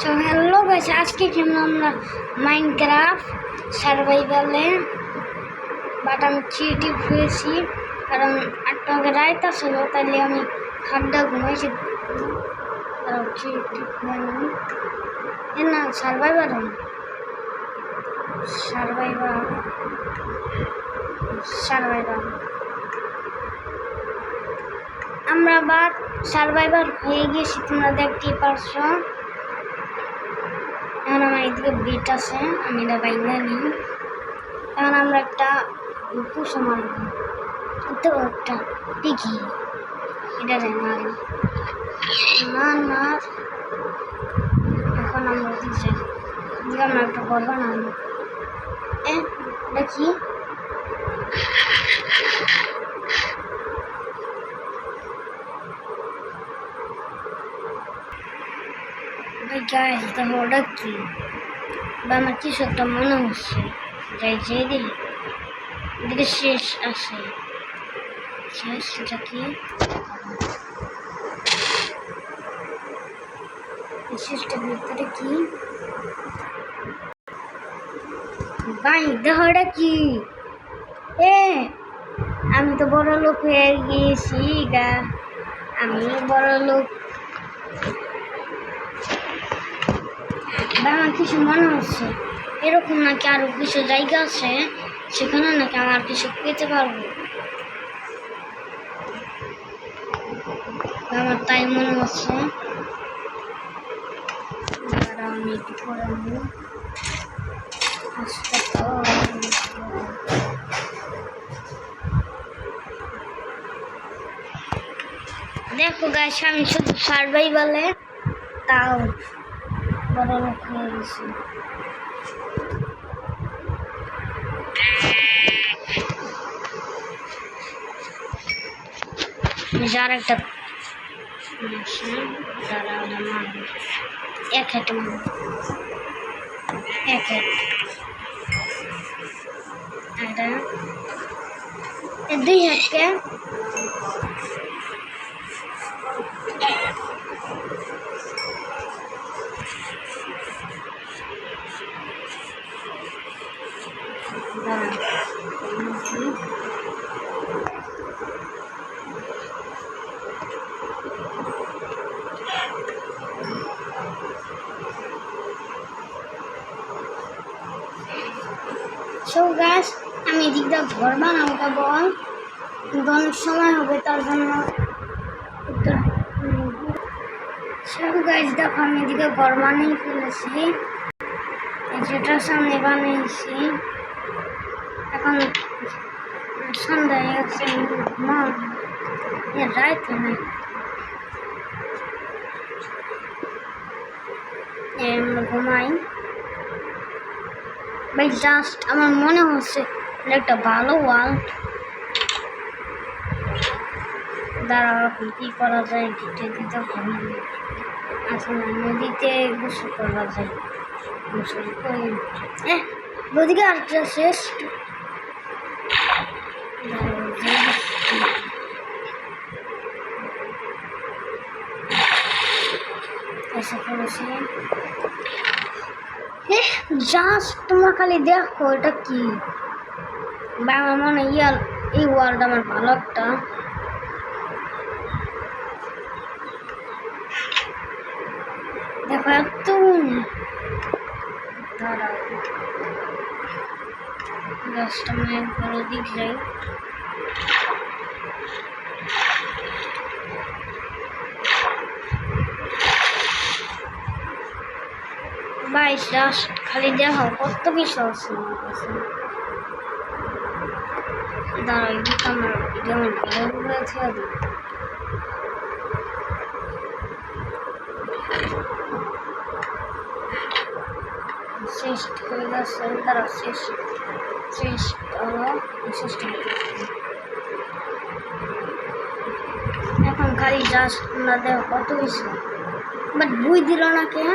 So hello guys, আজকে খেললাম আমরা মাইনক্রাফট সার্ভাইভালে। বাট আমি ক্রিয়েটিভ হয়েছি কারণ 8টা রাত আসলো, তাইলে আমি হাড্ডা ঘুমাইছি। কারণ ক্রিয়েটিভ হয়নি না, সার্ভাইভাল সার্ভাইভাল সার্ভাইভাল আমরা আবার সার্ভাইভাল হয়ে গেছি, তোমরা দেখতেই পারছো। এখন আমার এদিকে বিট আছে, আমি এটা বাইন্দা নিই। এখন আমরা একটা পুষো মারবো, তো একটা পিঘি এটা মারি না। এখন আমরা ওদিকে যাই, আমরা একটা ঘর বানাবো। দেখি গাইস, দেখো ওটা কি বা আমার কিছু একটা মনে হচ্ছে। যাই যে এদিকে শেষ আছে, শেষটা কি শেষটার ভিতরে কি ভাই? দেখো ওটা কি? আমি তো বড় লোক হয়ে গিয়েছি গা, আমি বড় লোক। আমার কিছু মনে হচ্ছে এরকম নাকি আরো কিছু জায়গা আছে, সেখানে নাকি আমার কিছু পেতে পারবো। আমার তাই মনে হচ্ছে। আমি একটু পরে দেখো গাইস, আমি শুধু সার্ভাইভালে তাও বড় লোক হয়ে গেছি। যার একটা এক হাতে দুই হাতে গাছ। আমি এদিকটা ঘর বানাবো বল, কিন্তু অনেক সময় হবে, তার জন্য গাছ দেখো আমি এদিকে ঘর বানিয়ে ফেলেছি, যেটার সামনে বানিয়েছি। এখন সন্ধ্যা হয়ে গেছে, রাত নেই, আমরা ঘুমাই। ভাই জাস্ট আমার মনে হচ্ছে একটা ভালো ওয়ার্ল্ড। দাঁড়াও, কি করা যায়? দিতে দিতে হবে। আসলে নদীতে গোসল করা যায়, গোসল করি। নদীকে আরেকটা শেষ এসে পড়েছি। জাস্ট তোমরা খালি দেখো এটা কি। বা আমার মনে এই ওয়ার্ল্ড আমার ভালো একটা। দেখো এত দাঁড়াও, গাছটা আমি একবার ওদিক যাই। ভাই জাস্ট খালি দেখো কত কিছু আছে আমার কাছে। দাঁড়াও, এদিকে আমার ভালো রয়েছে। শেষ হয়ে গেছে, দাঁড়াও শেষ হলো। এখন খালি জাস্ট না দেখো কত কিছু, বাট বই দিল না কে?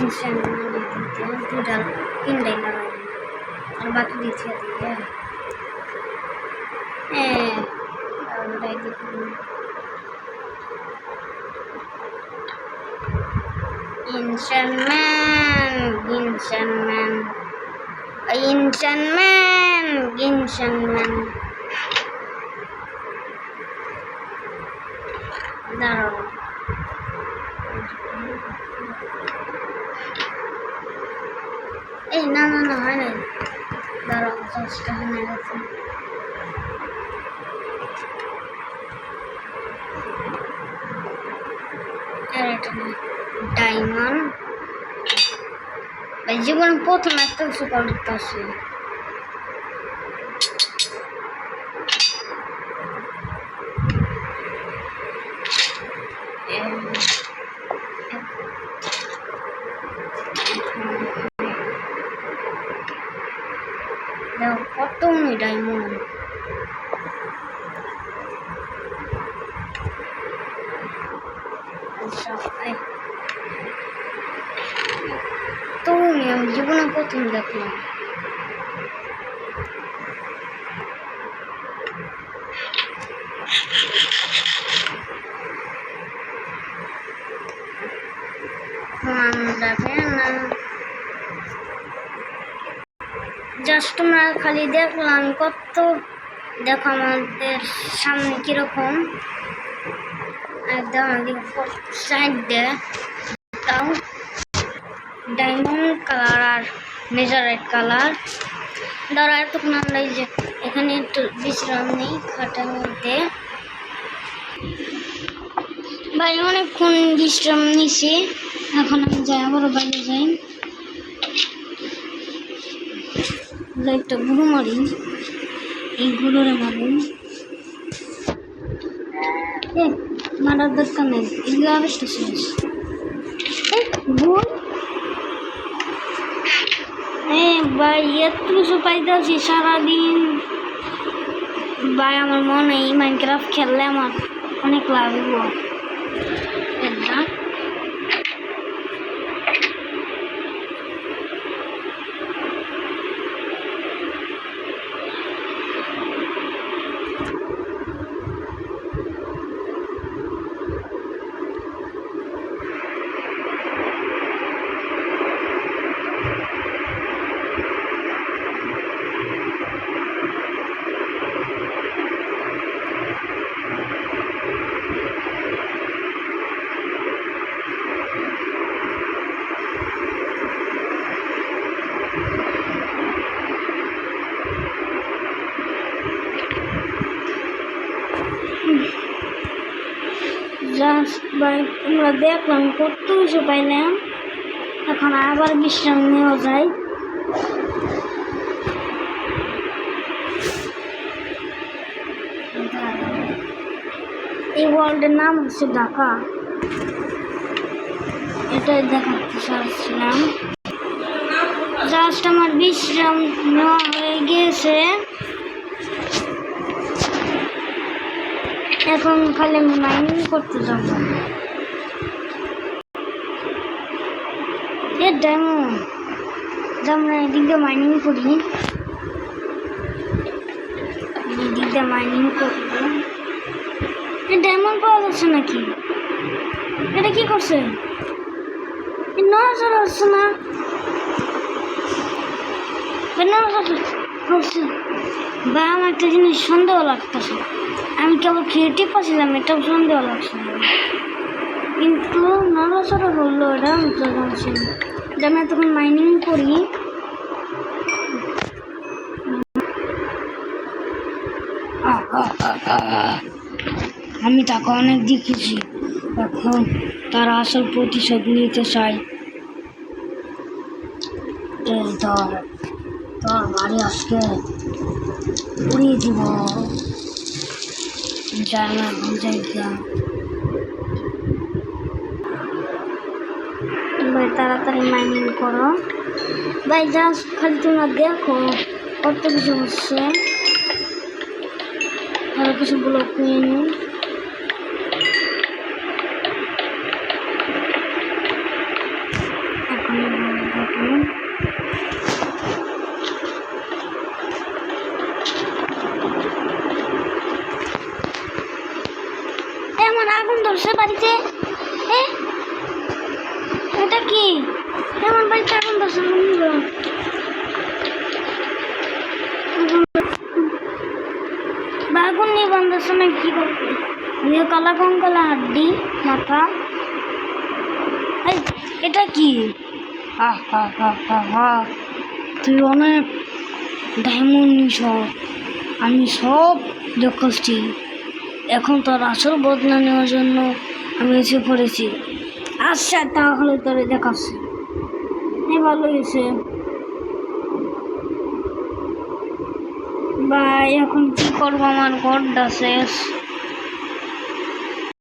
ইনস্ট্যান্ট মানি দিতে টোটাল 3টাই লাগাই আর বাকি দিচ্ছে দিয়ে ওটাই দেখুন ইনস্ট্যান্ট ম্যান দাঁড়াও এই না হয় না দাঁড়াও 10টা হয়ে গেছে ডায়মন্ড জীবন প্রথম একটা কিছু করতে আসে কত ডায়মন্ড তো আমি জীবনে প্রথম দেখলাম জাস্ট তোমরা খালি দেখলাম কত দেখো আমাদের সামনে কিরকম একদম সাইড দিয়ে তাও ডায়মন্ড কালার আর মেজারেট কালার ধরো এতক্ষণ আমরা এই যে এখানে একটু বিশ্রাম নেই খাটের মধ্যে বাইরে অনেকক্ষণ বিশ্রাম নিছি এখন আমি যাই আবারও বাইরে যাই একটা গুঁড়ো মারি এই গুঁড়োরে মারুন মারার দরকার নেই এগুলো আবেশটা শেষ ভাই এত কিছু পাইতে আছি সারাদিন ভাই আমার মনে হয় মাইনক্রাফট খেললে আমার অনেক লাভ হবো জাস্ট ভাই আমরা দেখলাম কত কিছু পাইলাম এখন আবার বিশ্রাম নেওয়া যায় এই ওয়ার্ল্ডের নাম হচ্ছে ঢাকা এটাই দেখাতে চাচ্ছিলাম জাস্ট আমার বিশ্রাম নেওয়া হয়ে গিয়েছে এখন খালি আমি মাইনিং করতে যাব ডায়মন্ড আমরা এদিক দিয়ে মাইনিং করি এদিক দিয়ে মাইনিং করবো ডায়মন্ড পাওয়া যাচ্ছে নাকি এটা কি করছে নজর হচ্ছে না করছে বা আমার একটা জিনিস সন্দেহ লাগতেছে আমি কেবল ক্রিয়েটিভ পাচ্ছিলাম এটাও সন্দেহ লাগছে কিন্তু নড়াচড়া করলো এটা আমি তো জানছি যে আমি তখন মাইনিং করি আমি তাকে অনেক দেখেছি এখন তার আসল প্রতিশোধ নিতে চাই তোর বাড়ি আজকে উড়িয়ে দিব যাই না এখন জায়গা ভাই তাড়াতাড়ি মাইনিং করো ভাই জাস্ট খালি তোমরা দেখো কত কিছু হচ্ছে আরো কিছু ব্লক নিয়ে নিই এখন আগুন ধরছে বাড়িতে। এটা কি? আমার বাড়িতে আগুন ধরছে বন্ধুরা। আগুন নিয়ে বন্ধের সময় কি করবে? কালা কঙ্কালা হাড্ডি মাথা। এটা কি? হা হা হা হা হা, তুই অনেক ডায়মন্ড নিস, আমি সব দেখাচ্ছি। এখন তোর আসল বদলা নেওয়ার জন্য আমি এসে পড়েছি। আচ্ছা তাহলে তোরে দেখাচ্ছি। ভালো হয়েছে ভাই, এখন কি করবো? আমার ঘরটা শেষ।